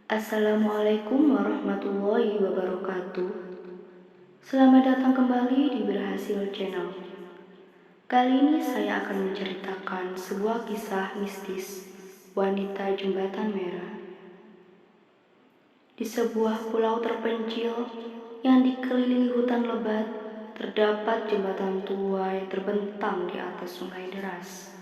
Assalamualaikum warahmatullahi wabarakatuh. Selamat datang kembali di Berhasil Channel. Kali ini saya akan menceritakan sebuah kisah mistis wanita jembatan merah. Di sebuah pulau terpencil yang dikelilingi hutan lebat, terdapat jembatan tua yang terbentang di atas sungai deras.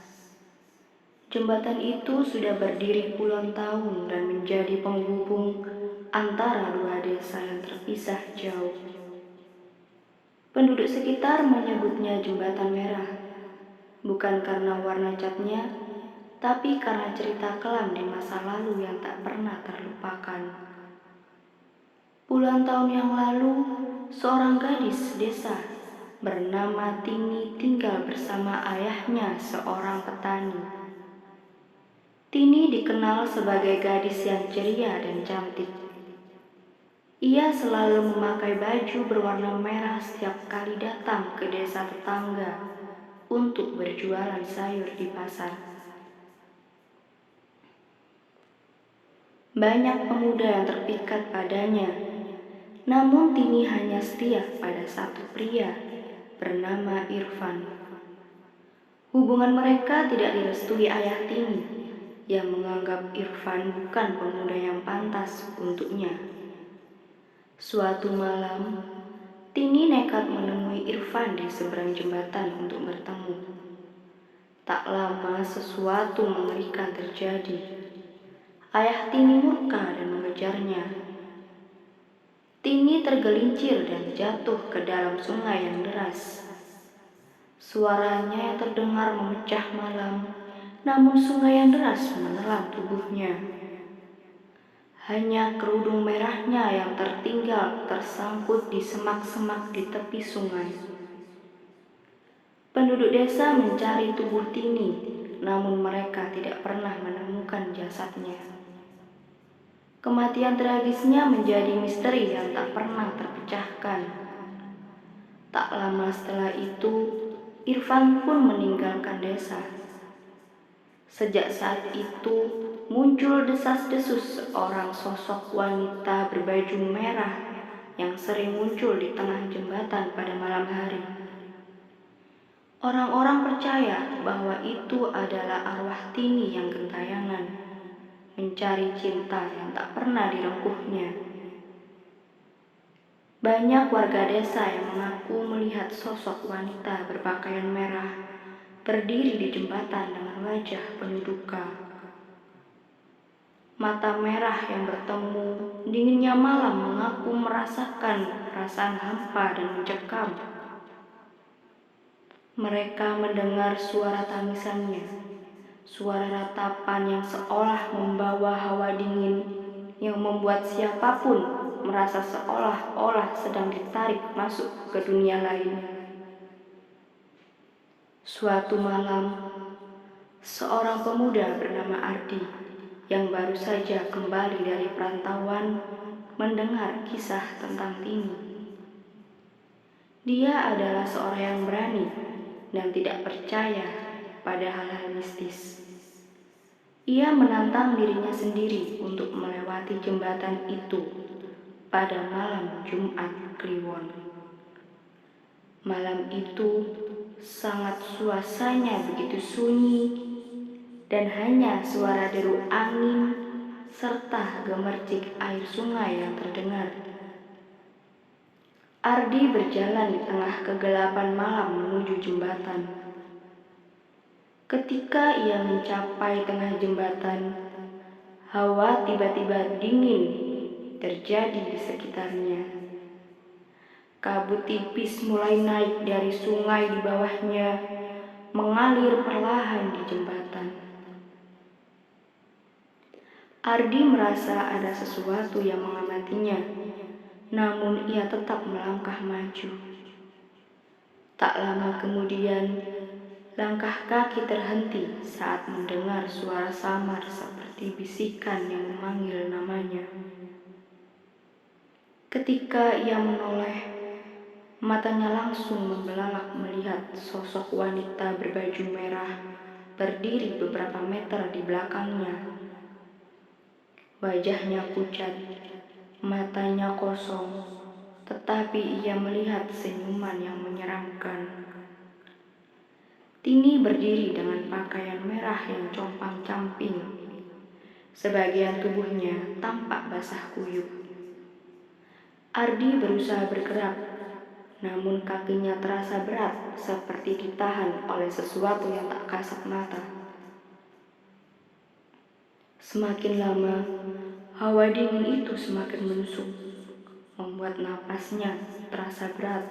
Jembatan itu sudah berdiri puluhan tahun dan menjadi penghubung antara dua desa yang terpisah jauh. Penduduk sekitar menyebutnya jembatan merah, bukan karena warna catnya, tapi karena cerita kelam di masa lalu yang tak pernah terlupakan. Puluhan tahun yang lalu, seorang gadis desa bernama Tini tinggal bersama ayahnya, seorang petani. Tini dikenal sebagai gadis yang ceria dan cantik. Ia selalu memakai baju berwarna merah setiap kali datang ke desa tetangga untuk berjualan sayur di pasar. Banyak pemuda yang terpikat padanya, namun Tini hanya setia pada satu pria bernama Irfan. Hubungan mereka tidak direstui ayah Tini, yang menganggap Irfan bukan pemuda yang pantas untuknya. Suatu malam, Tini nekat menemui Irfan di seberang jembatan untuk bertemu. Tak lama sesuatu mengerikan terjadi. Ayah Tini murka dan mengejarnya. Tini tergelincir dan jatuh ke dalam sungai yang deras. Suaranya yang terdengar memecah malam, namun sungai yang deras menelan tubuhnya. Hanya kerudung merahnya yang tertinggal tersangkut di semak-semak di tepi sungai. Penduduk desa mencari tubuh Tini, namun mereka tidak pernah menemukan jasadnya. Kematian tragisnya menjadi misteri yang tak pernah terpecahkan. Tak lama setelah itu, Irfan pun meninggalkan desa. Sejak saat itu, muncul desas-desus seorang sosok wanita berbaju merah yang sering muncul di tengah jembatan pada malam hari. Orang-orang percaya bahwa itu adalah arwah Tini yang gentayangan, mencari cinta yang tak pernah direngkuhnya. Banyak warga desa yang mengaku melihat sosok wanita berpakaian merah berdiri di jembatan dengan wajah penuh duka. Mata merah yang bertemu, dinginnya malam mengaku merasakan perasaan hampa dan mencekam. Mereka mendengar suara tangisannya, suara ratapan yang seolah membawa hawa dingin yang membuat siapapun merasa seolah-olah sedang ditarik masuk ke dunia lain. Suatu malam, seorang pemuda bernama Ardi yang baru saja kembali dari perantauan mendengar kisah tentang Tini. Dia adalah seorang yang berani dan tidak percaya pada hal-hal mistis. Ia menantang dirinya sendiri untuk melewati jembatan itu pada malam Jumat Kliwon. Malam itu sangat suasananya begitu sunyi dan hanya suara deru angin serta gemercik air sungai yang terdengar. Ardi berjalan di tengah kegelapan malam menuju jembatan. Ketika ia mencapai tengah jembatan, hawa tiba-tiba dingin terjadi di sekitarnya. Kabut tipis mulai naik dari sungai di bawahnya, mengalir perlahan di jembatan. Ardi merasa ada sesuatu yang mengamatinya, namun ia tetap melangkah maju. Tak lama kemudian, langkah kaki terhenti saat mendengar suara samar seperti bisikan yang memanggil namanya. Ketika ia menoleh, matanya langsung membelalak melihat sosok wanita berbaju merah berdiri beberapa meter di belakangnya. Wajahnya pucat, matanya kosong, tetapi ia melihat senyuman yang menyeramkan. Tini berdiri dengan pakaian merah yang compang-camping. Sebagian tubuhnya tampak basah kuyup. Ardi berusaha bergerak, namun kakinya terasa berat seperti ditahan oleh sesuatu yang tak kasat mata. Semakin lama, hawa dingin itu semakin menusuk, membuat napasnya terasa berat.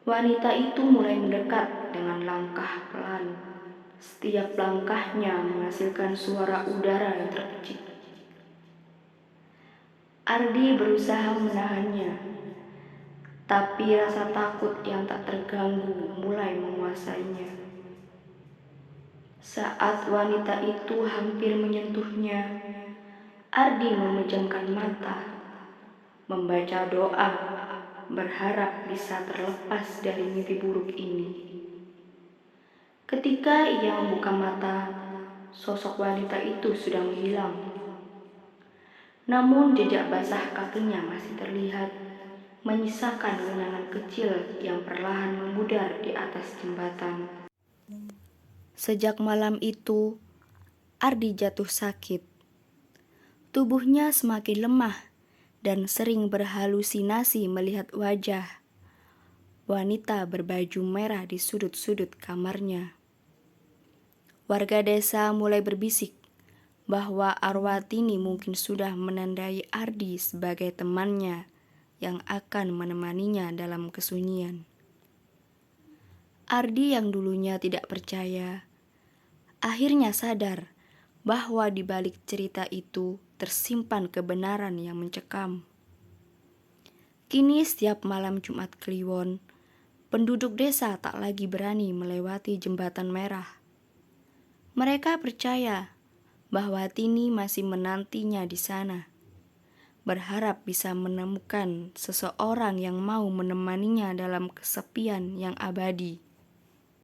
Wanita itu mulai mendekat dengan langkah pelan. Setiap langkahnya menghasilkan suara udara yang terkecil. Ardi berusaha menahannya, tapi rasa takut yang tak terganggu mulai menguasainya. Saat wanita itu hampir menyentuhnya, Ardi memejamkan mata, membaca doa, berharap bisa terlepas dari mimpi buruk ini. Ketika ia membuka mata, sosok wanita itu sudah menghilang. Namun jejak basah kakinya masih terlihat, menyisakan genangan kecil yang perlahan memudar di atas jembatan. Sejak malam itu, Ardi jatuh sakit. Tubuhnya semakin lemah dan sering berhalusinasi melihat wajah wanita berbaju merah di sudut-sudut kamarnya. Warga desa mulai berbisik bahwa arwah Tini mungkin sudah menandai Ardi sebagai temannya yang akan menemaninya dalam kesunyian. Ardi yang dulunya tidak percaya, akhirnya sadar bahwa di balik cerita itu tersimpan kebenaran yang mencekam. Kini setiap malam Jumat Kliwon, penduduk desa tak lagi berani melewati jembatan merah. Mereka percaya bahwa Tini masih menantinya di sana, berharap bisa menemukan seseorang yang mau menemaninya dalam kesepian yang abadi.